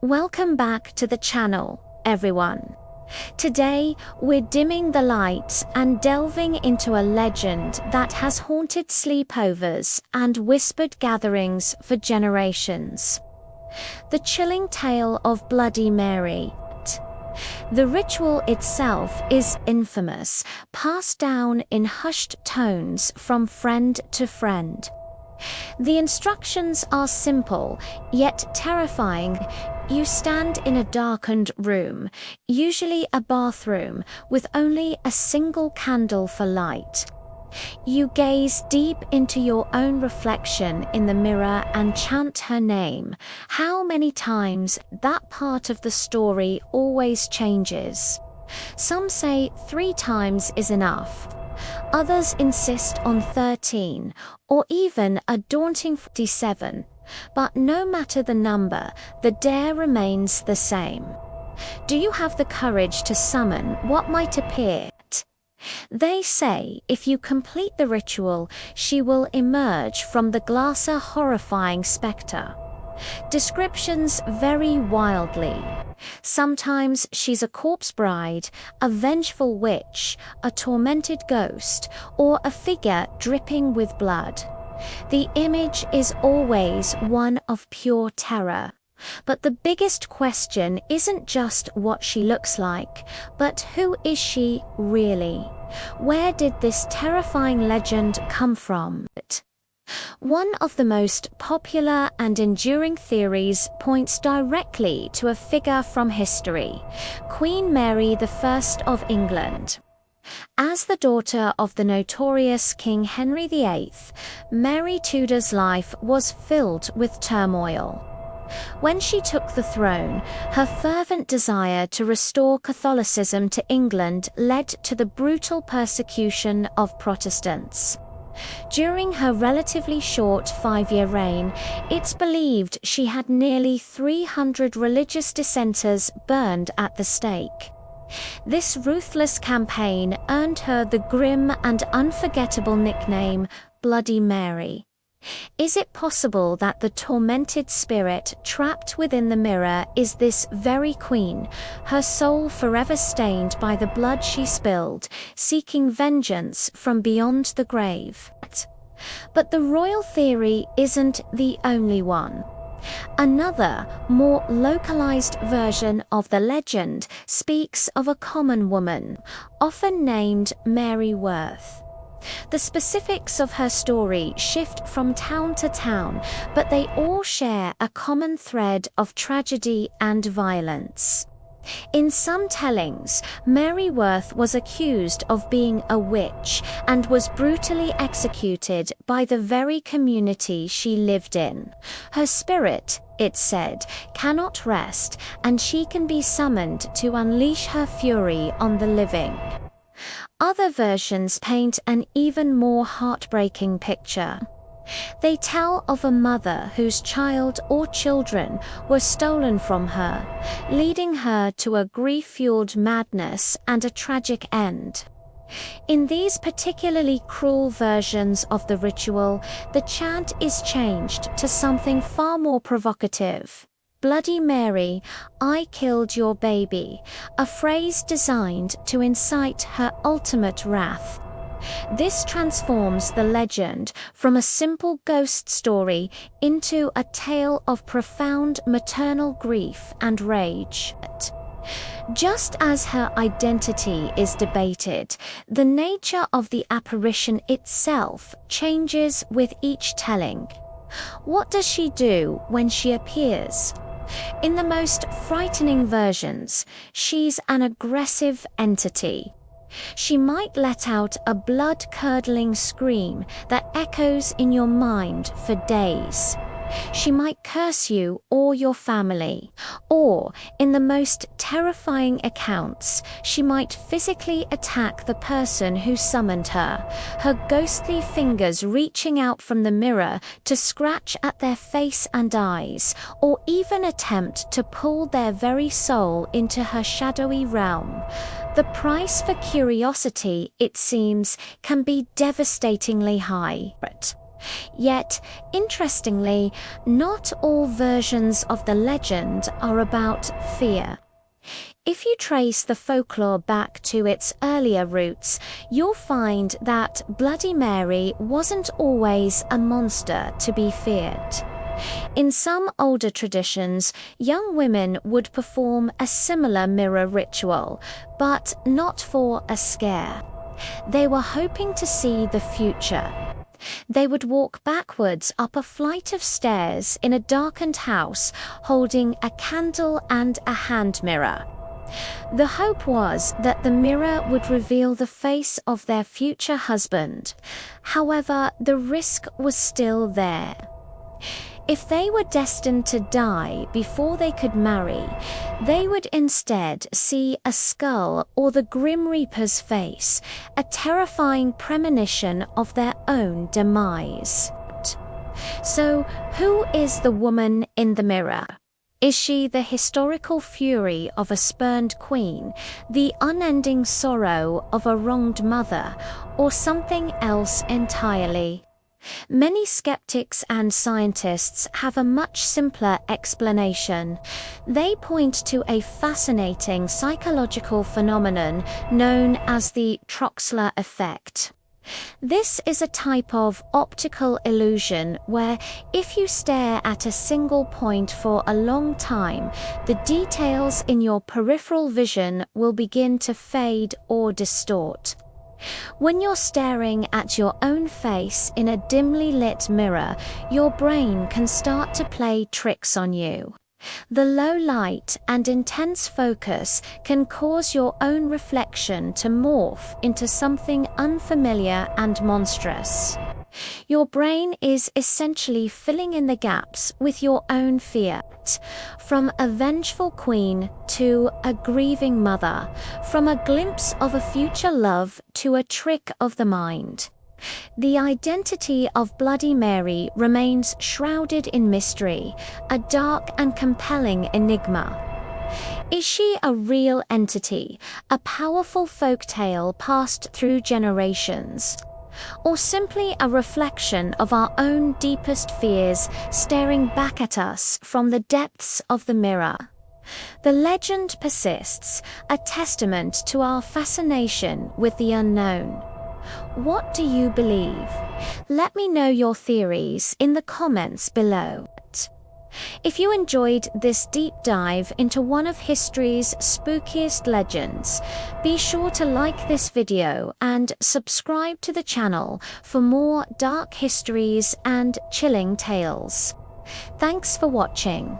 Welcome back to the channel, everyone. Today, we're dimming the lights and delving into a legend that has haunted sleepovers and whispered gatherings for generations. The chilling tale of Bloody Mary. The ritual itself is infamous, passed down in hushed tones from friend to friend. The instructions are simple, yet terrifying. You stand in a darkened room, usually a bathroom, with only a single candle for light. You gaze deep into your own reflection in the mirror and chant her name. How many times that part of the story always changes. Some say 3 times is enough. Others insist on 13, or even a daunting 47. But no matter the number, the dare remains the same. Do you have the courage to summon what might appear? They say if you complete the ritual, she will emerge from the glass a horrifying spectre. Descriptions vary wildly. Sometimes she's a corpse bride, a vengeful witch, a tormented ghost, or a figure dripping with blood. The image is always one of pure terror. But the biggest question isn't just what she looks like, but who is she really? Where did this terrifying legend come from? One of the most popular and enduring theories points directly to a figure from history, Queen Mary I of England. As the daughter of the notorious King Henry VIII, Mary Tudor's life was filled with turmoil. When she took the throne, her fervent desire to restore Catholicism to England led to the brutal persecution of Protestants. During her relatively short 5-year reign, it's believed she had nearly 300 religious dissenters burned at the stake. This ruthless campaign earned her the grim and unforgettable nickname Bloody Mary. Is it possible that the tormented spirit trapped within the mirror is this very queen, her soul forever stained by the blood she spilled, seeking vengeance from beyond the grave? But the royal theory isn't the only one. Another, more localized version of the legend speaks of a common woman, often named Mary Worth. The specifics of her story shift from town to town, but they all share a common thread of tragedy and violence. In some tellings, Mary Worth was accused of being a witch and was brutally executed by the very community she lived in. Her spirit, it said, cannot rest, and she can be summoned to unleash her fury on the living. Other versions paint an even more heartbreaking picture. They tell of a mother whose child or children were stolen from her, leading her to a grief-fueled madness and a tragic end. In these particularly cruel versions of the ritual, the chant is changed to something far more provocative. Bloody Mary, I killed your baby, a phrase designed to incite her ultimate wrath. This transforms the legend from a simple ghost story into a tale of profound maternal grief and rage. Just as her identity is debated, the nature of the apparition itself changes with each telling. What does she do when she appears? In the most frightening versions, she's an aggressive entity. She might let out a blood-curdling scream that echoes in your mind for days. She might curse you or your family, or, in the most terrifying accounts, she might physically attack the person who summoned her, her ghostly fingers reaching out from the mirror to scratch at their face and eyes, or even attempt to pull their very soul into her shadowy realm. The price for curiosity, it seems, can be devastatingly high. Yet, interestingly, not all versions of the legend are about fear. If you trace the folklore back to its earlier roots, you'll find that Bloody Mary wasn't always a monster to be feared. In some older traditions, young women would perform a similar mirror ritual, but not for a scare. They were hoping to see the future. They would walk backwards up a flight of stairs in a darkened house, holding a candle and a hand mirror. The hope was that the mirror would reveal the face of their future husband. However, the risk was still there. If they were destined to die before they could marry, they would instead see a skull or the Grim Reaper's face, a terrifying premonition of their own demise. So, who is the woman in the mirror? Is she the historical fury of a spurned queen, the unending sorrow of a wronged mother, or something else entirely? Many skeptics and scientists have a much simpler explanation. They point to a fascinating psychological phenomenon known as the Troxler effect. This is a type of optical illusion where if you stare at a single point for a long time, the details in your peripheral vision will begin to fade or distort. When you're staring at your own face in a dimly lit mirror, your brain can start to play tricks on you. The low light and intense focus can cause your own reflection to morph into something unfamiliar and monstrous. Your brain is essentially filling in the gaps with your own fear, from a vengeful queen to a grieving mother, from a glimpse of a future love to a trick of the mind. The identity of Bloody Mary remains shrouded in mystery, a dark and compelling enigma. Is she a real entity, a powerful folk tale passed through generations? Or simply a reflection of our own deepest fears staring back at us from the depths of the mirror? The legend persists, a testament to our fascination with the unknown. What do you believe? Let me know your theories in the comments below. If you enjoyed this deep dive into one of history's spookiest legends, be sure to like this video and subscribe to the channel for more dark histories and chilling tales. Thanks for watching.